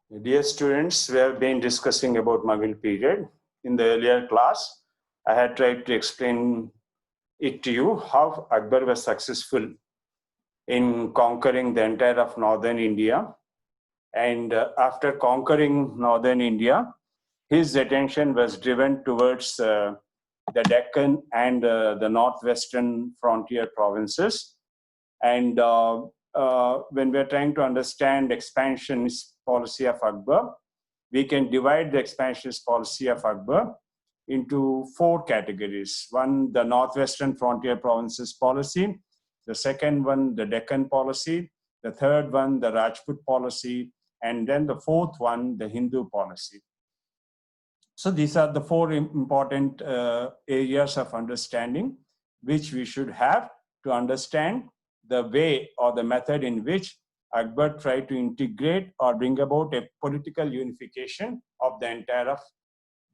Dear students, we have been discussing about Mughal period. In the earlier class, I had tried to explain it to you how Akbar was successful in conquering the entire of northern India. And after conquering northern India, his attention was driven towards the Deccan and the northwestern frontier provinces. And when we're trying to understand expansionist policy of Akbar, we can divide the expansionist policy of Akbar into four categories. One, the northwestern frontier provinces policy. The second one, the Deccan policy. The third one, the Rajput policy. And then the fourth one, the Hindu policy. So these are the four important areas of understanding which we should have to understand the way or the method in which Akbar tried to integrate or bring about a political unification of the entire of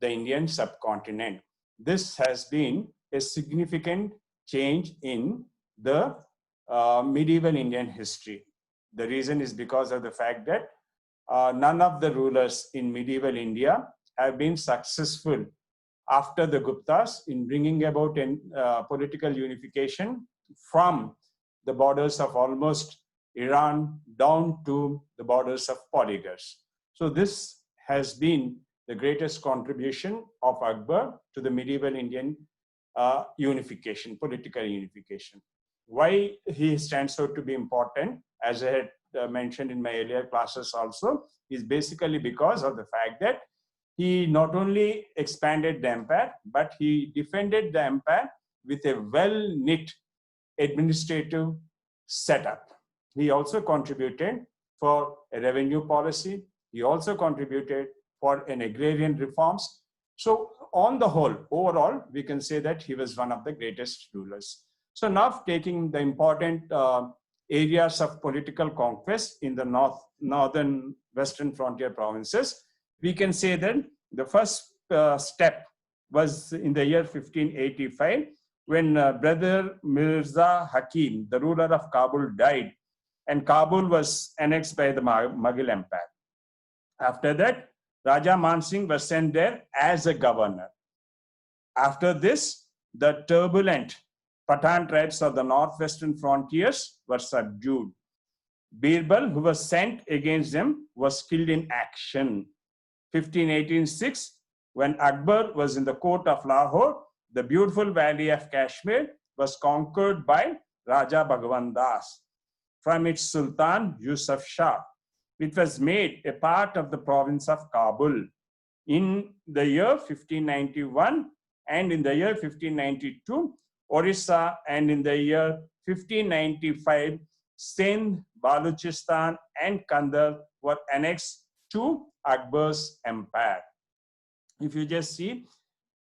the Indian subcontinent. This has been a significant change in the medieval Indian history. The reason is because of the fact that none of the rulers in medieval India have been successful after the Guptas in bringing about a political unification from the borders of almost Iran down to the borders of Polygars. So this has been the greatest contribution of Akbar to the medieval Indian unification, political unification. Why he stands out to be important, as I had mentioned in my earlier classes also, is basically because of the fact that he not only expanded the empire, but he defended the empire with a well-knit administrative setup. He also contributed for a revenue policy. He also contributed for an agrarian reforms. So on the whole, overall, we can say that he was one of the greatest rulers. So now taking the important areas of political conquest in the northern western frontier provinces, we can say that the first step was in the year 1585 when brother Mirza Hakim, the ruler of Kabul, died, and Kabul was annexed by the Mughal Empire. After that, Raja Man Singh was sent there as a governor. After this, the turbulent Pathan tribes of the northwestern frontiers were subdued. Birbal, who was sent against them, was killed in action. 1586, when Akbar was in the court of Lahore, the beautiful valley of Kashmir was conquered by Raja Bhagwan Das from its Sultan Yusuf Shah. It was made a part of the province of Kabul. In the year 1591 and in the year 1592, Orissa, and in the year 1595, Sindh, Baluchistan, and Kandar were annexed to Akbar's empire. If you just see,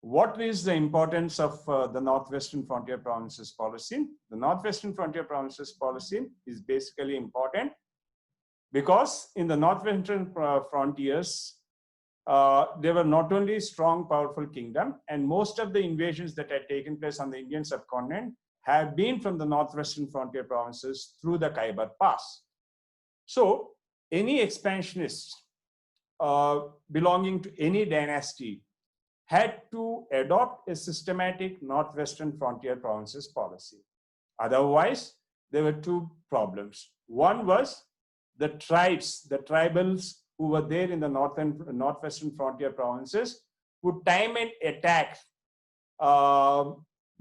what is the importance of the Northwestern Frontier Provinces policy? The Northwestern Frontier Provinces policy is basically important because in the Northwestern frontiers, there were not only strong, powerful kingdom, and most of the invasions that had taken place on the Indian subcontinent have been from the Northwestern Frontier Provinces through the Khyber Pass. So any expansionist belonging to any dynasty had to adopt a systematic Northwestern Frontier Provinces policy. Otherwise, there were two problems. One was the tribes, the tribals who were there in the Northwestern Frontier Provinces would time and attack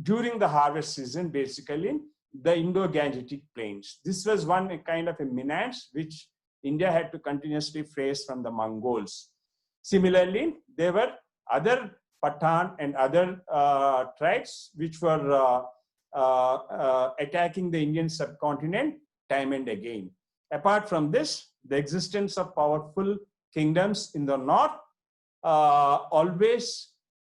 during the harvest season, basically, the Indo-Gangetic plains. This was one kind of a menace which India had to continuously face from the Mongols. Similarly, there were other Pathan and other tribes which were attacking the Indian subcontinent time and again. Apart from this, the existence of powerful kingdoms in the north always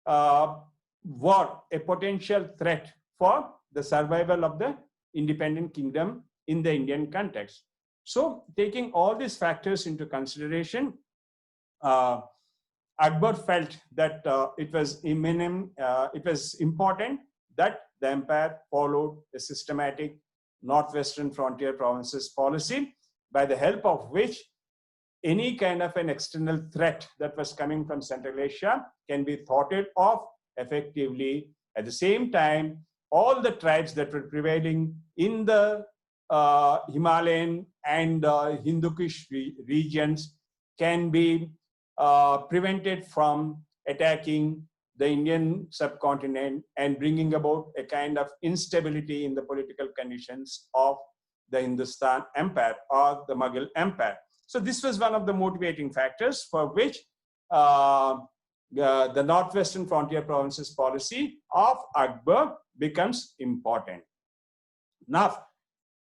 were a potential threat for the survival of the independent kingdom in the Indian context. So, taking all these factors into consideration, Akbar felt that it was important that the empire followed a systematic Northwestern Frontier Provinces policy, by the help of which any kind of an external threat that was coming from Central Asia can be thwarted off effectively. At the same time, all the tribes that were prevailing in the Himalayan and Hindu Kush regions can be prevented from attacking the Indian subcontinent and bringing about a kind of instability in the political conditions of the Hindustan Empire or the Mughal Empire. So this was one of the motivating factors for which the Northwestern Frontier Provinces policy of Akbar becomes important. Now,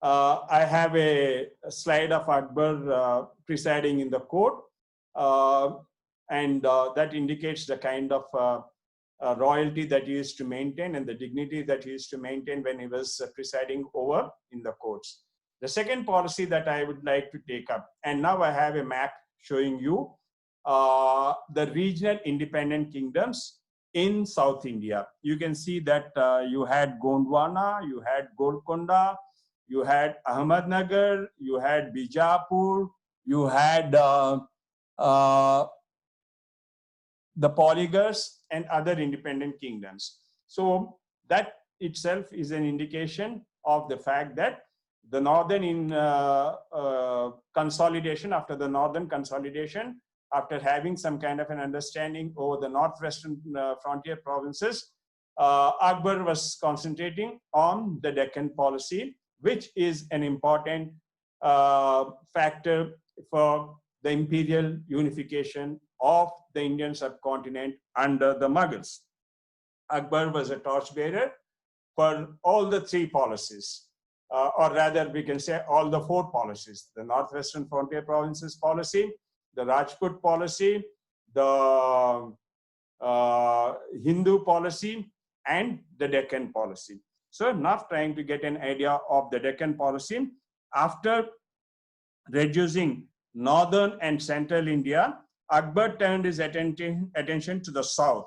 I have a slide of Akbar presiding in the court, and that indicates the kind of royalty that he used to maintain and the dignity that he used to maintain when he was presiding over in the courts. The second policy that I would like to take up, and now I have a map showing you the regional independent kingdoms in South India. You can see that you had Gondwana, you had Golconda, you had Ahmednagar, you had Bijapur, you had the Polygars and other independent kingdoms. So that itself is an indication of the fact that the northern consolidation, after the northern consolidation, after having some kind of an understanding over the northwestern frontier provinces, Akbar was concentrating on the Deccan policy, which is an important factor for the imperial unification of the Indian subcontinent under the Mughals. Akbar was a torchbearer for all the three policies, or rather we can say all the four policies: the Northwestern Frontier Provinces policy, the Rajput policy, the Hindu policy, and the Deccan policy. So now trying to get an idea of the Deccan policy, after reducing northern and central India, Akbar turned his attention to the south.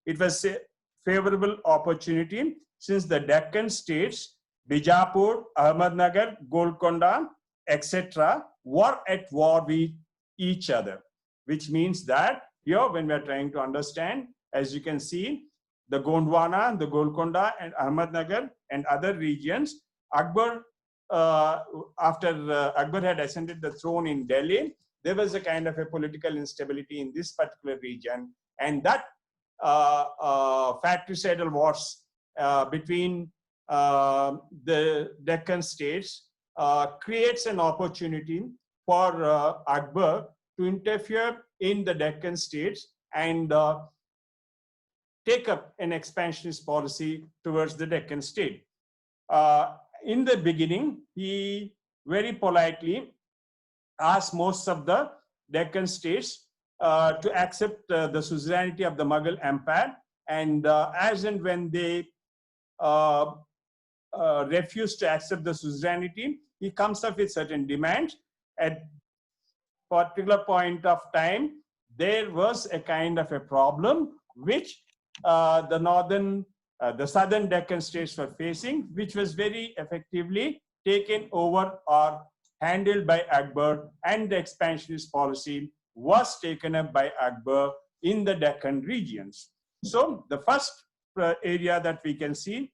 It was a favorable opportunity since the Deccan states, Bijapur, Ahmednagar, Golconda, etc., were at war with each other, which means that here when we are trying to understand, as you can see, the Gondwana, the Golconda, and Ahmednagar and other regions, Akbar, after Akbar had ascended the throne in Delhi, there was a kind of a political instability in this particular region, and that fratricidal wars between the Deccan states creates an opportunity for Akbar to interfere in the Deccan states and take up an expansionist policy towards the Deccan state. In the beginning, he very politely asked most of the Deccan states to accept the suzerainty of the Mughal Empire, and as and when they refused to accept the suzerainty, he comes up with certain demands. At particular point of time, there was a kind of a problem which the southern Deccan states were facing, which was very effectively taken over or handled by Akbar, and the expansionist policy was taken up by Akbar in the Deccan regions. So the first area that we can see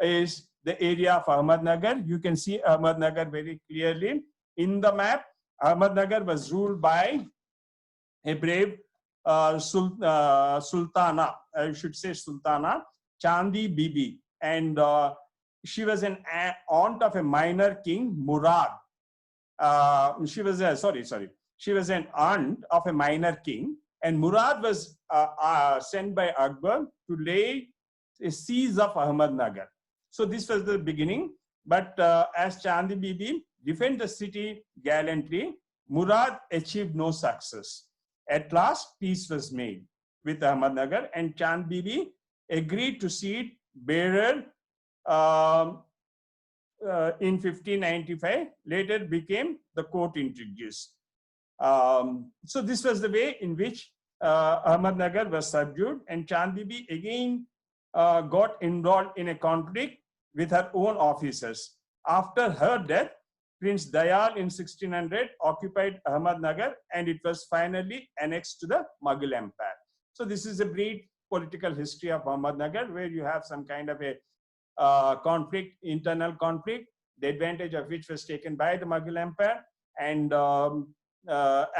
is the area of Ahmednagar. You can see Ahmednagar very clearly in the map. Ahmednagar was ruled by a brave Sultana, I should say Sultana, Chandi Bibi, and she was an aunt of a minor king, Murad. She was an aunt of a minor king, and Murad was sent by Akbar to lay a siege of Ahmednagar. So this was the beginning, but as Chandi Bibi defended the city gallantly, Murad achieved no success. At last, peace was made with Ahmednagar, and Chand Bibi agreed to cede Berar in 1595, later became the court introduced. So this was the way in which Ahmednagar was subdued, and Chand Bibi again got involved in a conflict with her own officers. After her death, Prince Dayal in 1600 occupied Ahmednagar, and it was finally annexed to the Mughal Empire. So this is a brief political history of Ahmednagar, where you have some kind of a conflict, internal conflict, the advantage of which was taken by the Mughal Empire, and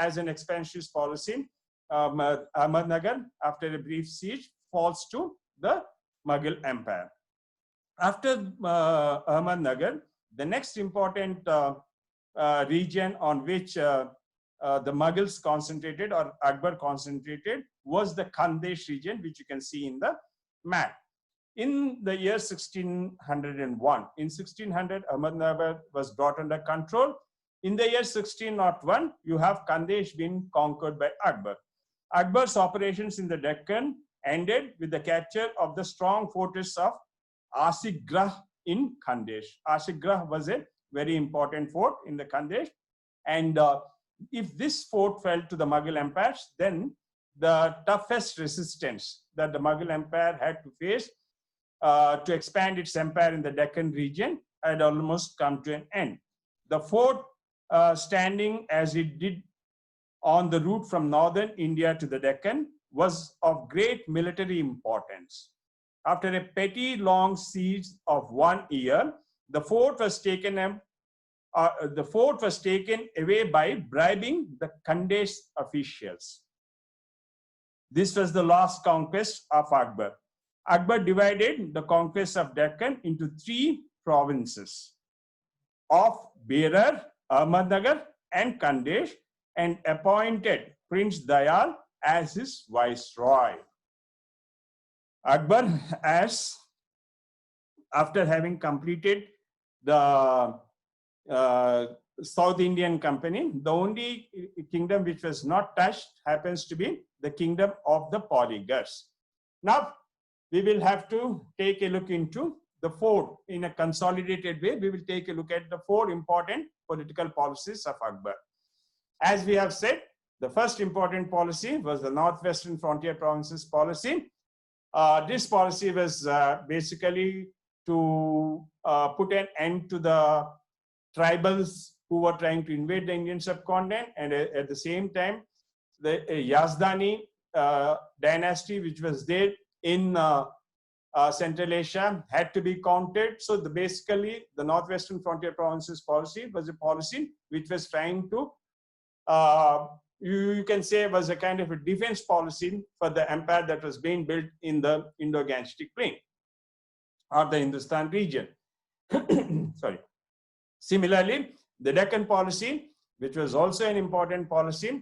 as an expansionist policy, Ahmednagar, after a brief siege, falls to the Mughal Empire. After Ahmednagar, the next important region on which the Mughals concentrated, or Akbar concentrated, was the Khandesh region, which you can see in the map. In the year 1601, in 1600, Ahmednagar was brought under control. In the year 1601, you have Khandesh being conquered by Akbar. Akbar's operations in the Deccan ended with the capture of the strong fortress of Assoc in Khandesh. Assoc was a very important fort in the Khandesh, and if this fort fell to the Mughal Empire, then the toughest resistance that the Mughal Empire had to face to expand its empire in the Deccan region had almost come to an end. The fort, standing as it did on the route from northern India to the Deccan, was of great military importance. After a petty long siege of 1 year, the fort was taken away by bribing the Khandesh officials. This was the last conquest of Akbar. Akbar divided the conquest of Deccan into 3 provinces of Berar, Ahmednagar, and Khandesh, and appointed Prince Dayal as his viceroy. Akbar, after having completed the South Indian Company, the only kingdom which was not touched happens to be the kingdom of the Polygars. Now, we will have to take a look into the 4 in a consolidated way. We will take a look at the 4 important political policies of Akbar. As we have said, the first important policy was the Northwestern Frontier Provinces policy. This policy was basically to put an end to the tribals who were trying to invade the Indian subcontinent, and at the same time, the Yazdani dynasty, which was there in Central Asia, had to be countered. So basically, the Northwestern Frontier Provinces policy was a policy which was trying to, you can say, was a kind of a defense policy for the empire that was being built in the Indo-Gangetic plain, or the Hindustan region. Sorry. Similarly, the Deccan policy, which was also an important policy,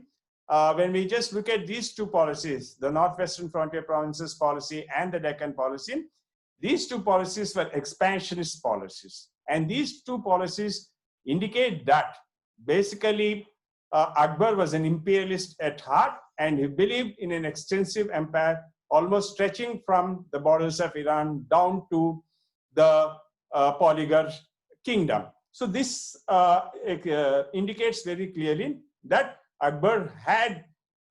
when we just look at these 2 policies, the Northwestern Frontier Provinces policy and the Deccan policy, these 2 policies were expansionist policies. And these 2 policies indicate that basically Akbar was an imperialist at heart, and he believed in an extensive empire almost stretching from the borders of Iran down to the Polygar kingdom. So this indicates very clearly that Akbar had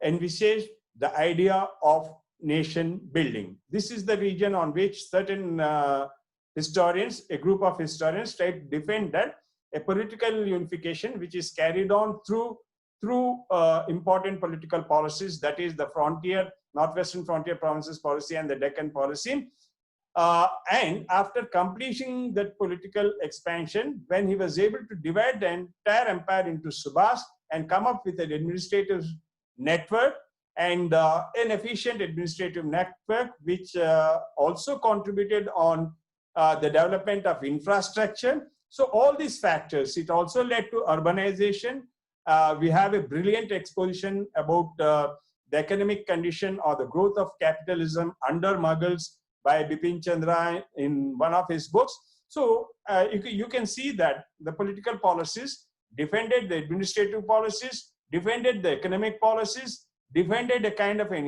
envisaged the idea of nation building. This is the region on which certain historians, a group of historians, try to defend that a political unification which is carried on through important political policies, that is the Northwestern Frontier Provinces policy and the Deccan policy. And after completing that political expansion, when he was able to divide the entire empire into subas and come up with an administrative network and an efficient administrative network, which also contributed on the development of infrastructure. So all these factors, it also led to urbanization. We have a brilliant exposition about the economic condition or the growth of capitalism under Mughals by Bipin Chandra in one of his books. So you can see that the political policies defended the administrative policies, defended the economic policies, defended a kind of an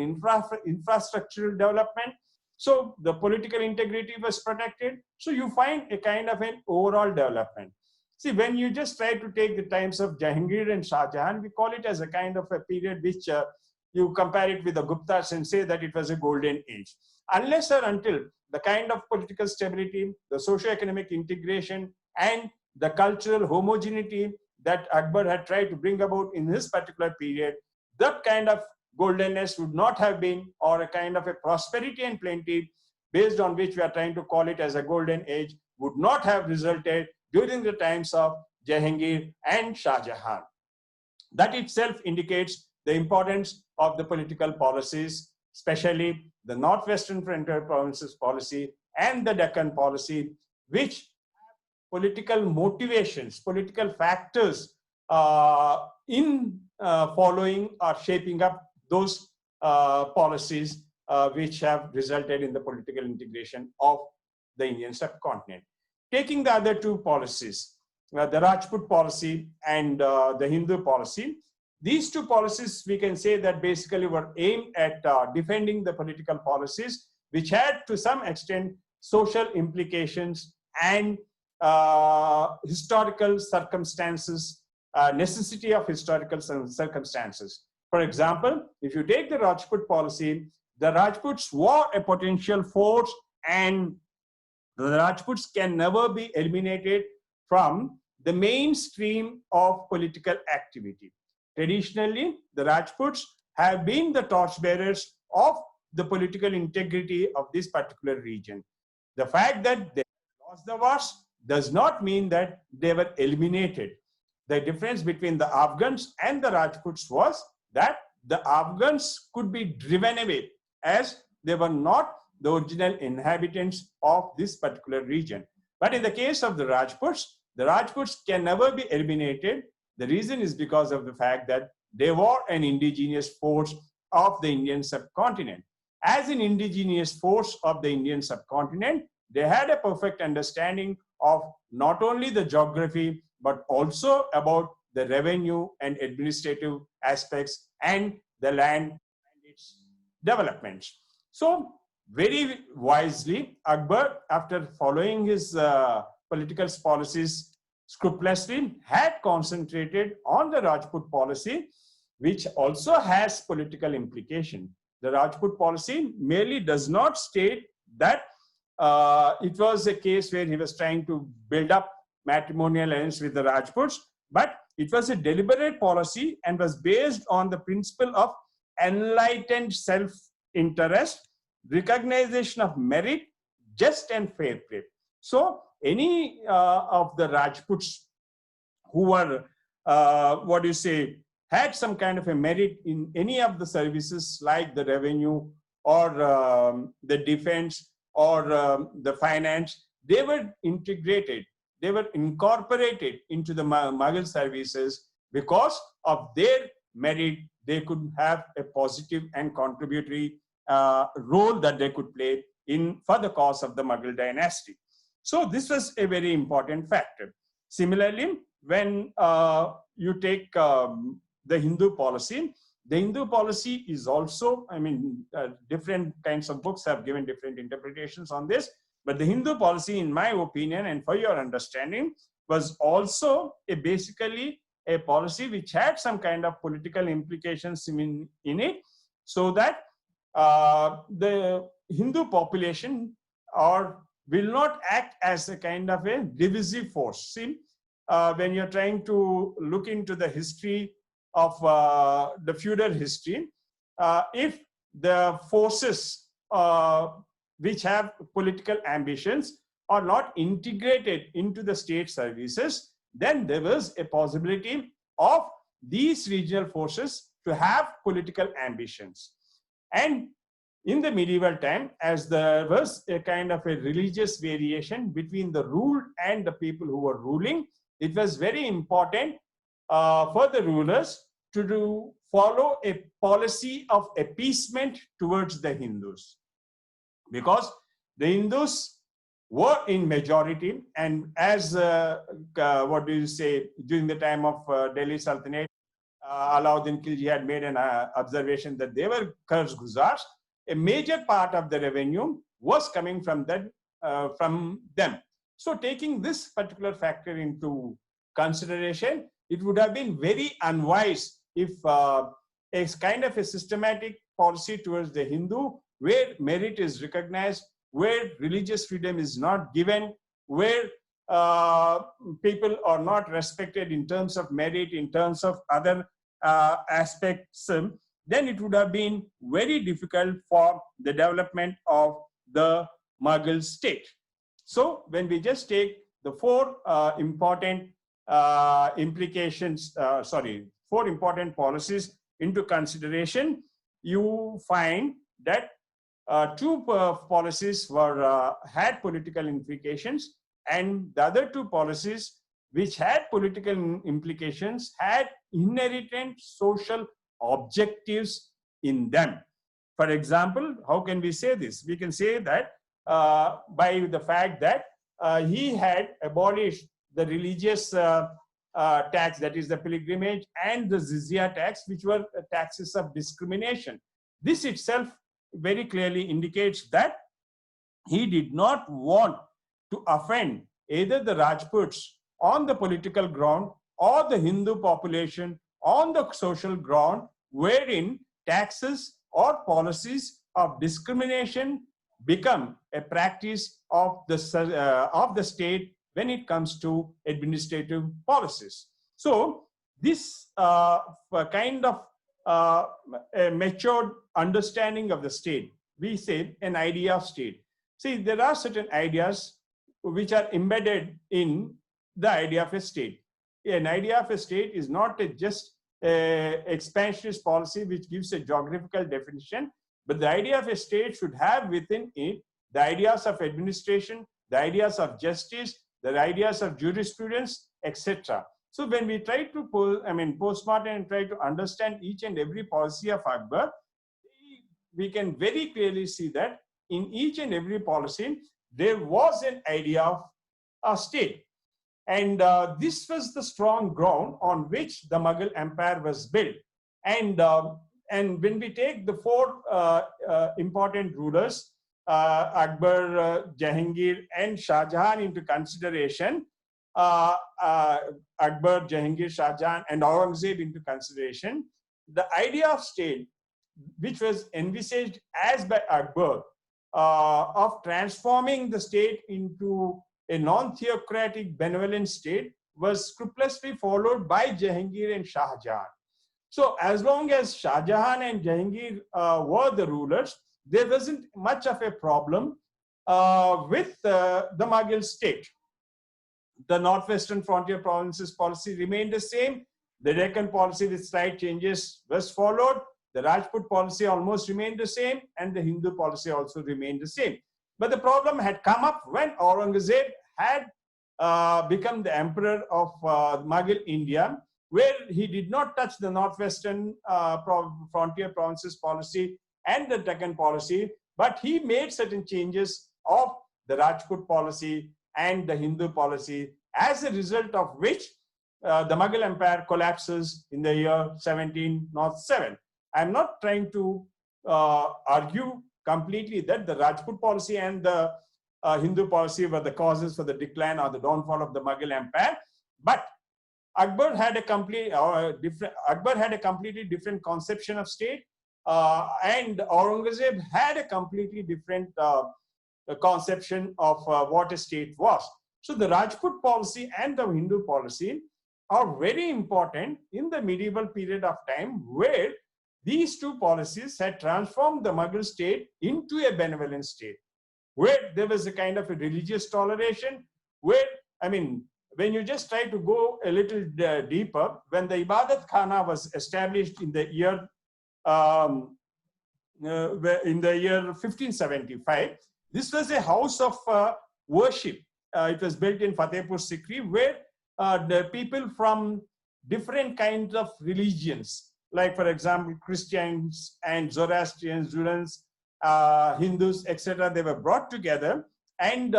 infrastructural development. So the political integrity was protected. So you find a kind of an overall development. See, when you just try to take the times of Jahangir and Shah Jahan, we call it as a kind of a period which you compare it with the Guptas and say that it was a golden age. Unless or until the kind of political stability, the socio-economic integration, and the cultural homogeneity that Akbar had tried to bring about in his particular period, that kind of goldenness would not have been, or a kind of a prosperity and plenty based on which we are trying to call it as a golden age, would not have resulted during the times of Jahangir and Shah Jahan. That itself indicates the importance of the political policies, especially the Northwestern Frontier Provinces policy and the Deccan policy, which political motivations, political factors in following or shaping up those policies which have resulted in the political integration of the Indian subcontinent. Taking the other two policies, the Rajput policy and the Hindu policy, these two policies, we can say that basically were aimed at defending the political policies, which had to some extent social implications and historical circumstances, necessity of historical circumstances. For example, if you take the Rajput policy, the Rajputs were a potential force, and the Rajputs can never be eliminated from the mainstream of political activity. Traditionally, the Rajputs have been the torchbearers of the political integrity of this particular region. The fact that they lost the wars does not mean that they were eliminated. The difference between the Afghans and the Rajputs was that the Afghans could be driven away as they were not the original inhabitants of this particular region. But in the case of the Rajputs can never be eliminated. The reason is because of the fact that they were an indigenous force of the Indian subcontinent. As an indigenous force of the Indian subcontinent, they had a perfect understanding of not only the geography, but also about the revenue and administrative aspects and the land and its developments. So very wisely, Akbar, after following his political policies scrupulously, had concentrated on the Rajput policy, which also has political implication. The Rajput policy merely does not state that it was a case where he was trying to build up matrimonial alliance with the Rajputs, but it was a deliberate policy and was based on the principle of enlightened self-interest, recognition of merit, just and fair play. So any of the Rajputs who were, had some kind of a merit in any of the services like the revenue or the defense or the finance, they were integrated, they were incorporated into the Mughal services. Because of their merit, they could have a positive and contributory role that they could play for the cause of the Mughal dynasty. So this was a very important factor. Similarly, when you take the Hindu policy is also, different kinds of books have given different interpretations on this, but the Hindu policy, in my opinion, and for your understanding, was also basically a policy which had some kind of political implications in it, so that the Hindu population will not act as a kind of a divisive force. See, when you're trying to look into the history of the feudal history, if the forces which have political ambitions are not integrated into the state services, then there was a possibility of these regional forces to have political ambitions. And in the medieval time, as there was a kind of a religious variation between the ruled and the people who were ruling, it was very important for the rulers to follow a policy of appeasement towards the Hindus, because the Hindus were in majority, and as during the time of Delhi Sultanate, Alauddin Khilji had made an observation that they were Qarz Guzars. A major part of the revenue was coming from them. So taking this particular factor into consideration, it would have been very unwise if a kind of a systematic policy towards the Hindu, where merit is recognized, where religious freedom is not given, where people are not respected in terms of merit, in terms of other aspects, then it would have been very difficult for the development of the Mughal state. So when we just take the four important four important policies into consideration, you find that two policies were had political implications, and the other two policies which had political implications had inherent social objectives in them. For example, how can we say this? We can say that by the fact that he had abolished the religious tax, that is the pilgrimage, and the jizya tax, which were taxes of discrimination. This itself very clearly indicates that he did not want to offend either the Rajputs on the political ground or the Hindu population on the social ground, wherein taxes or policies of discrimination become a practice of the state when it comes to administrative policies. So this kind of a matured understanding of the state, we say an idea of state. See, there are certain ideas which are embedded in the idea of a state. An idea of a state is not just an expansionist policy which gives a geographical definition, but the idea of a state should have within it the ideas of administration, the ideas of justice, the ideas of jurisprudence, etc. So when we try to postmortem and try to understand each and every policy of Akbar, we can very clearly see that in each and every policy, there was an idea of a state. And this was the strong ground on which the Mughal Empire was built. And when we take the four important rulers, Akbar, Jahangir, and Shah Jahan into consideration, Akbar, Jahangir, Shah Jahan, and Aurangzeb into consideration, the idea of state, which was envisaged as by Akbar, of transforming the state into a non-theocratic benevolent state, was scrupulously followed by Jahangir and Shah Jahan. So as long as Shah Jahan and Jahangir were the rulers, there wasn't much of a problem with the Mughal state. The northwestern frontier provinces policy remained the same. The Deccan policy with slight changes was followed. The Rajput policy almost remained the same, and the Hindu policy also remained the same. But the problem had come up when Aurangzeb had become the emperor of Mughal India, where he did not touch the northwestern frontier provinces policy and the Deccan policy, but he made certain changes of the Rajput policy and the Hindu policy, as a result of which the Mughal Empire collapses in the year 1707. I'm not trying to argue completely that the Rajput policy and the Hindu policy were the causes for the decline or the downfall of the Mughal Empire, but Akbar had a completely different conception of state, and Aurangzeb had a completely different conception of what a state was. So the Rajput policy and the Hindu policy are very important in the medieval period of time, where these two policies had transformed the Mughal state into a benevolent state, where there was a kind of a religious toleration, where, when you just try to go a little deeper, when the Ibadat Khana was established in the year 1575, this was a house of worship. It was built in Fatehpur Sikri, where the people from different kinds of religions, like for example, Christians and Zoroastrians, Jurans, Hindus, etc., they were brought together, and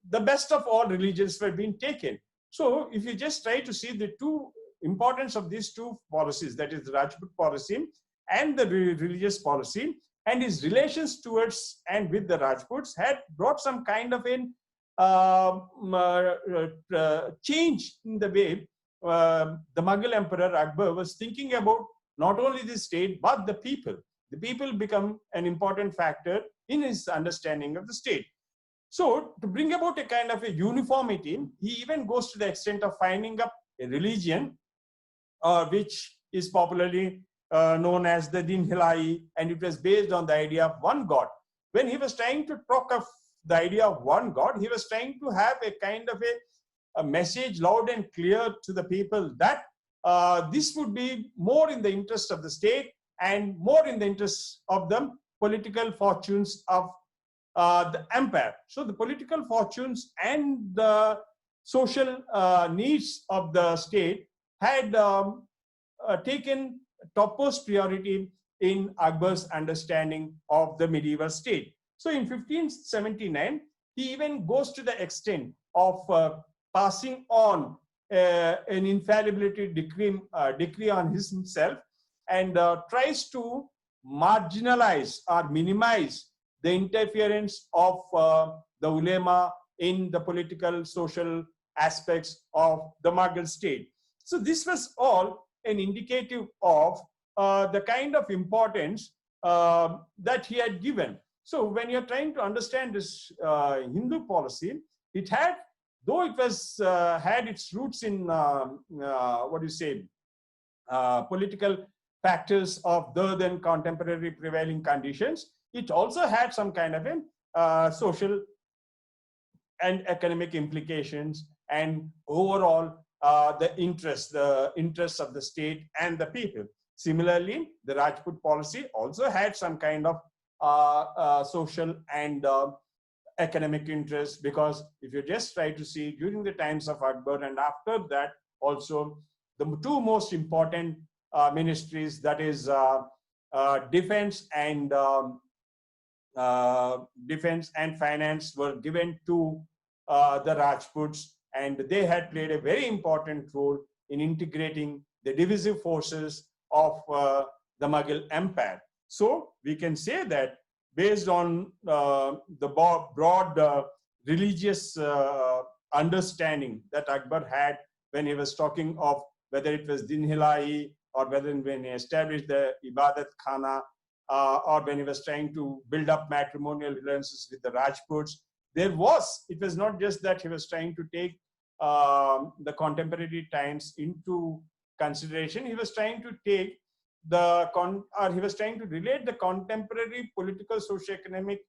the best of all religions were being taken. So if you just try to see the two importance of these two policies, that is the Rajput policy and the religious policy, and his relations towards and with the Rajputs, had brought some kind of a change in the way the Mughal Emperor Akbar was thinking about not only the state, but the people. The people become an important factor in his understanding of the state. So to bring about a kind of a uniformity, he even goes to the extent of finding up a religion which is popularly known as the Din Hilai, and it was based on the idea of one God. When he was trying to talk of the idea of one God, he was trying to have a kind of a message loud and clear to the people that this would be more in the interest of the state and more in the interest of the political fortunes of the empire. So the political fortunes and the social needs of the state had taken topmost priority in Akbar's understanding of the medieval state. So in 1579, he even goes to the extent of passing on an infallibility decree on himself, and tries to marginalize or minimize the interference of the ulema in the political, social aspects of the Mughal state. So this was all an indicative of the kind of importance that he had given. So when you're trying to understand this Hindu policy, it had, though it was had its roots in what do you say, political factors of the then contemporary prevailing conditions, it also had some kind of a social and economic implications, and overall the interests of the state and the people. Similarly, the Rajput policy also had some kind of social and economic interest, because if you just try to see during the times of Akbar and after that also, the two most important ministries, that is defense and finance, were given to the Rajputs, and they had played a very important role in integrating the divisive forces of the Mughal Empire. So we can say that based on the broad religious understanding that Akbar had when he was talking of whether it was Din Hilai, or whether when he established the Ibadat Khana, or when he was trying to build up matrimonial relations with the Rajputs, it was not just that he was trying to take the contemporary times into consideration. He was trying to take he was trying to relate the contemporary political, socio-economic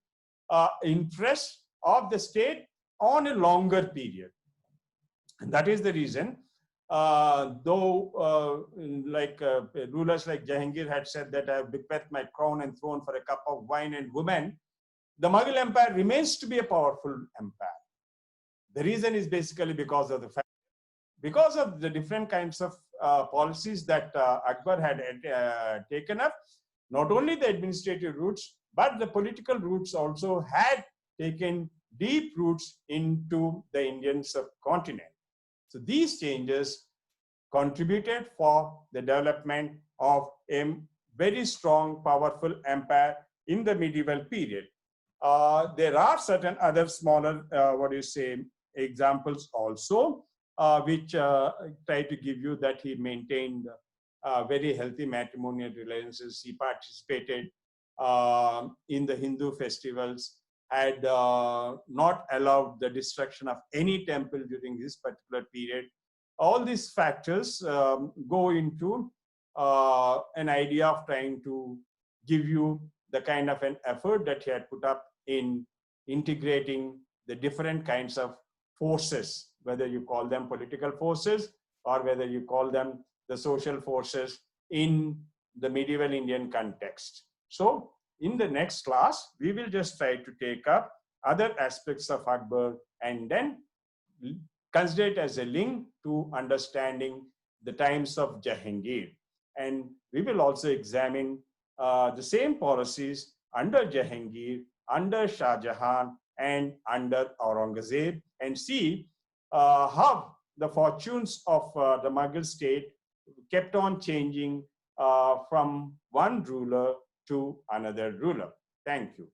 interests of the state on a longer period. And that is the reason, though rulers like Jahangir had said that I have bequeathed my crown and throne for a cup of wine and women, the Mughal Empire remains to be a powerful empire. The reason is basically because of the different kinds of policies that Akbar had taken up. Not only the administrative roots, but the political roots also had taken deep roots into the Indian subcontinent. So these changes contributed for the development of a very strong, powerful empire in the medieval period. There are certain other smaller, examples also, which try to give you that he maintained very healthy matrimonial relations. He participated in the Hindu festivals, had not allowed the destruction of any temple during this particular period. All these factors go into an idea of trying to give you the kind of an effort that he had put up in integrating the different kinds of forces, whether you call them political forces or whether you call them the social forces in the medieval Indian context. So in the next class, we will just try to take up other aspects of Akbar and then consider it as a link to understanding the times of Jahangir. And we will also examine the same policies under Jahangir, under Shah Jahan, and under Aurangzeb, and see how the fortunes of the Mughal state kept on changing from one ruler to another ruler. Thank you.